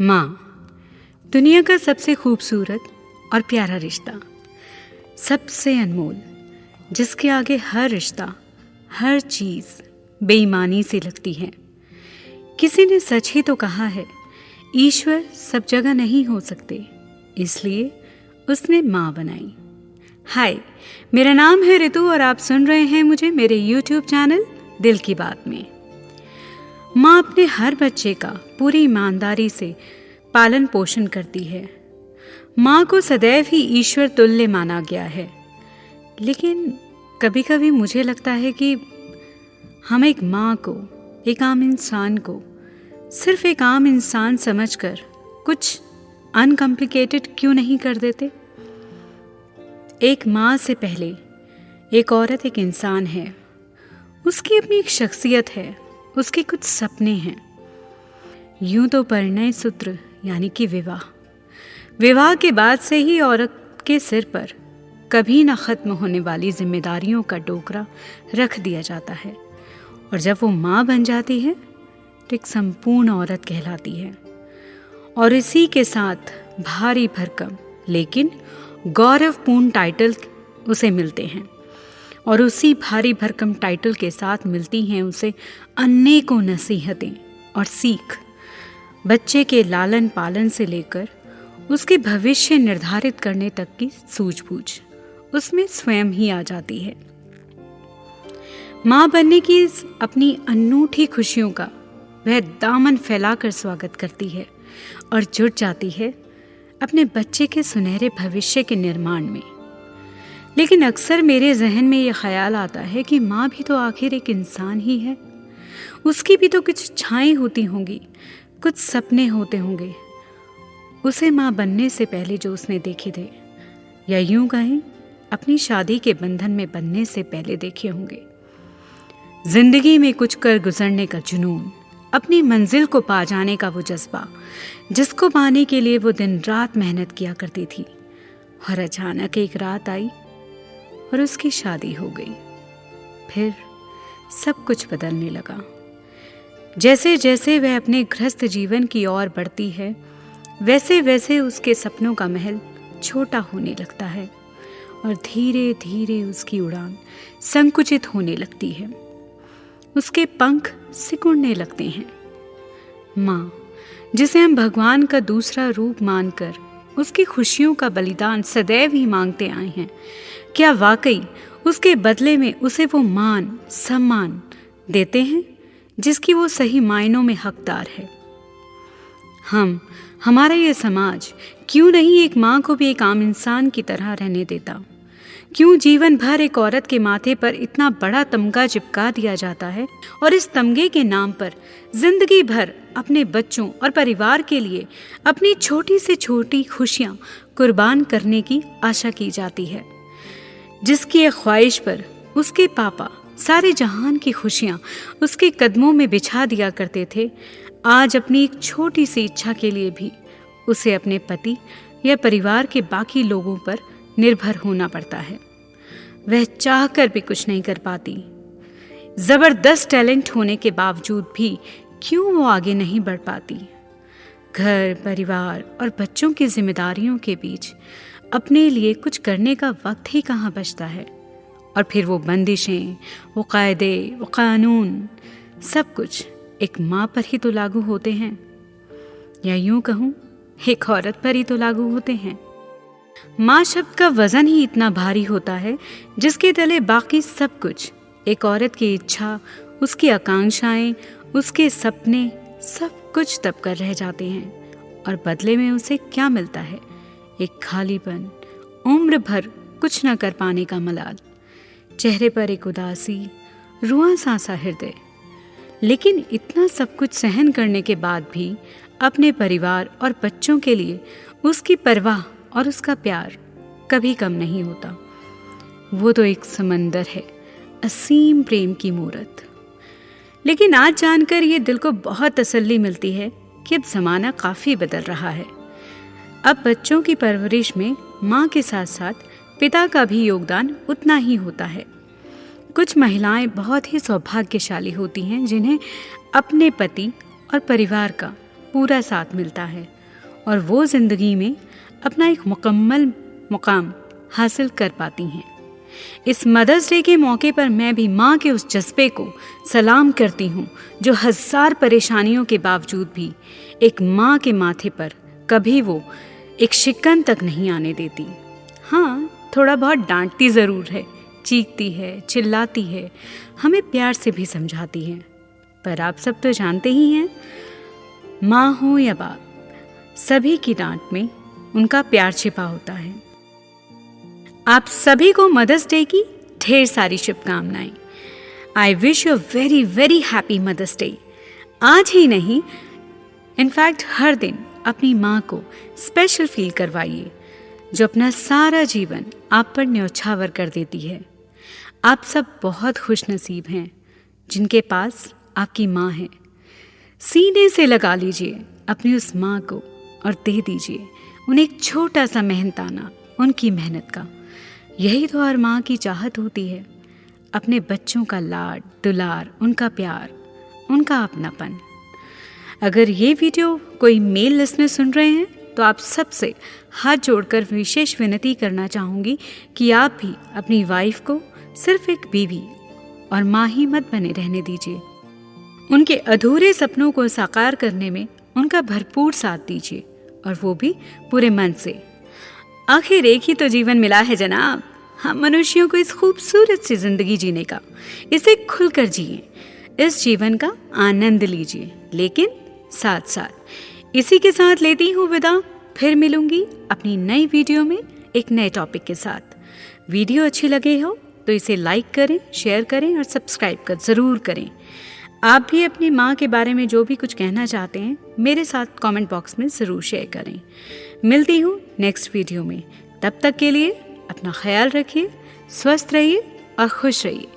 माँ, दुनिया का सबसे खूबसूरत और प्यारा रिश्ता, सबसे अनमोल, जिसके आगे हर रिश्ता, हर चीज़ बेईमानी से लगती है। किसी ने सच ही तो कहा है, ईश्वर सब जगह नहीं हो सकते, इसलिए उसने माँ बनाई। हाय, मेरा नाम है ऋतु और आप सुन रहे हैं मुझे मेरे YouTube चैनल दिल की बात में। माँ अपने हर बच्चे का पूरी ईमानदारी से पालन पोषण करती है। माँ को सदैव ही ईश्वर तुल्य माना गया है, लेकिन कभी कभी मुझे लगता है कि हम एक माँ को, एक आम इंसान को सिर्फ एक आम इंसान समझकर कुछ अनकॉम्प्लिकेटेड क्यों नहीं कर देते। एक माँ से पहले एक औरत एक इंसान है, उसकी अपनी एक शख्सियत है, उसके कुछ सपने हैं। यूं तो परिणय सूत्र यानी कि विवाह के बाद से ही औरत के सिर पर कभी ना खत्म होने वाली जिम्मेदारियों का डोकरा रख दिया जाता है, और जब वो माँ बन जाती है तो एक संपूर्ण औरत कहलाती है। और इसी के साथ भारी भरकम लेकिन गौरवपूर्ण टाइटल उसे मिलते हैं, और उसी भारी भरकम टाइटल के साथ मिलती हैं उसे अनेकों नसीहतें और सीख। बच्चे के लालन पालन से लेकर उसके भविष्य निर्धारित करने तक की सूझबूझ उसमें स्वयं ही आ जाती है। माँ बनने की इस अपनी अनूठी खुशियों का वह दामन फैलाकर स्वागत करती है और जुट जाती है अपने बच्चे के सुनहरे भविष्य के निर्माण में। लेकिन अक्सर मेरे जहन में ये ख्याल आता है कि माँ भी तो आखिर एक इंसान ही है, उसकी भी तो कुछ इच्छाएं होती होंगी, कुछ सपने होते होंगे, उसे माँ बनने से पहले जो उसने देखे थे, या यूं कहें अपनी शादी के बंधन में बनने से पहले देखे होंगे। जिंदगी में कुछ कर गुजरने का जुनून, अपनी मंजिल को पा जाने का वो जज्बा, जिसको पाने के लिए वो दिन रात मेहनत किया करती थी। और अचानक एक रात आई और उसकी शादी हो गई। फिर सब कुछ बदलने लगा। जैसे जैसे वह अपने गृहस्थ जीवन की ओर बढ़ती है, वैसे वैसे उसके सपनों का महल छोटा होने लगता है, और धीरे धीरे उसकी उड़ान संकुचित होने लगती है, उसके पंख सिकुड़ने लगते हैं। माँ, जिसे हम भगवान का दूसरा रूप मानकर उसकी खुशियों का बलिदान सदैव ही मांगते आए हैं, क्या वाकई उसके बदले में उसे वो मान सम्मान देते हैं जिसकी वो सही मायनों में हकदार है? हमारा ये समाज क्यों नहीं एक माँ को भी एक आम इंसान की तरह रहने देता? क्यों जीवन भर एक औरत के माथे पर इतना बड़ा तमगा चिपका दिया जाता है, और इस तमगे के नाम पर जिंदगी भर अपने बच्चों और परिवार के लिए अपनी छोटी से छोटी खुशियाँ कुर्बान करने की आशा की जाती है? जिसकी एक ख्वाहिश पर उसके पापा सारे जहान की खुशियाँ उसके कदमों में बिछा दिया करते थे, आज अपनी एक छोटी सी इच्छा के लिए भी उसे अपने पति या परिवार के बाकी लोगों पर निर्भर होना पड़ता है। वह चाहकर भी कुछ नहीं कर पाती। जबरदस्त टैलेंट होने के बावजूद भी क्यों वो आगे नहीं बढ़ पाती? घर, परिवार और बच्चों की जिम्मेदारियों के बीच अपने लिए कुछ करने का वक्त ही कहाँ बचता है? और फिर वो बंदिशें, वो कायदे, वो कानून, सब कुछ एक माँ पर ही तो लागू होते हैं, या यूं कहूँ एक औरत पर ही तो लागू होते हैं। माँ शब्द का वजन ही इतना भारी होता है जिसके तले बाकी सब कुछ, एक औरत की इच्छा, उसकी आकांक्षाएं, उसके सपने, सब कुछ दब कर रह जाते हैं। और बदले में उसे क्या मिलता है? एक खालीपन, उम्र भर कुछ न कर पाने का मलाल, चेहरे पर एक उदासी, रुआं सा हृदय। लेकिन इतना सब कुछ सहन करने के बाद भी अपने परिवार और बच्चों के लिए उसकी परवाह और उसका प्यार कभी कम नहीं होता। वो तो एक समंदर है, असीम प्रेम की मूरत। लेकिन आज जानकर ये दिल को बहुत तसल्ली मिलती है कि अब ज़माना काफ़ी बदल रहा है। अब बच्चों की परवरिश में माँ के साथ साथ पिता का भी योगदान उतना ही होता है। कुछ महिलाएं बहुत ही सौभाग्यशाली होती हैं जिन्हें अपने पति और परिवार का पूरा साथ मिलता है और वो ज़िंदगी में अपना एक मुकम्मल मुकाम हासिल कर पाती हैं। इस मदर्स डे के मौके पर मैं भी माँ के उस जज्बे को सलाम करती हूँ जो 1000 परेशानियों के बावजूद भी एक माँ के माथे पर कभी वो एक शिकन तक नहीं आने देती। हाँ, थोड़ा बहुत डांटती ज़रूर है, चीखती है, चिल्लाती है, हमें प्यार से भी समझाती है, पर आप सब तो जानते ही हैं, माँ हो या बाप, सभी की डांट में उनका प्यार छिपा होता है। आप सभी को मदर्स डे की ढेर सारी शुभकामनाएं। I wish you very very happy mother's day. आज ही नहीं, इनफैक्ट हर दिन अपनी माँ को स्पेशल फील करवाइए, जो अपना सारा जीवन आप पर न्यौछावर कर देती है। आप सब बहुत खुशनसीब हैं जिनके पास आपकी माँ है। सीने से लगा लीजिए अपनी उस माँ को और दे दीजिए उन्हें एक छोटा सा मेहनताना उनकी मेहनत का। यही तो हर माँ की चाहत होती है, अपने बच्चों का लाड दुलार, उनका प्यार, उनका अपनापन। अगर ये वीडियो कोई मेल लिसनर सुन रहे हैं तो आप सबसे हाथ जोड़कर विशेष विनती करना चाहूँगी कि आप भी अपनी वाइफ को सिर्फ एक बीवी और माँ ही मत बने रहने दीजिए। उनके अधूरे सपनों को साकार करने में उनका भरपूर साथ दीजिए, और वो भी पूरे मन से। आखिर एक ही तो जीवन मिला है जनाब, हम मनुष्यों को इस खूबसूरत सी जिंदगी जीने का। इसे खुलकर जिए, इस जीवन का आनंद लीजिए, लेकिन साथ साथ इसी के साथ लेती हूँ विदा। फिर मिलूंगी अपनी नई वीडियो में एक नए टॉपिक के साथ। वीडियो अच्छी लगे हो तो इसे लाइक करें, शेयर करें और सब्सक्राइब ज़रूर करें। आप भी अपनी माँ के बारे में जो भी कुछ कहना चाहते हैं मेरे साथ कमेंट बॉक्स में ज़रूर शेयर करें। मिलती हूँ नेक्स्ट वीडियो में। तब तक के लिए अपना ख्याल रखिए, स्वस्थ रहिए और खुश रहिए।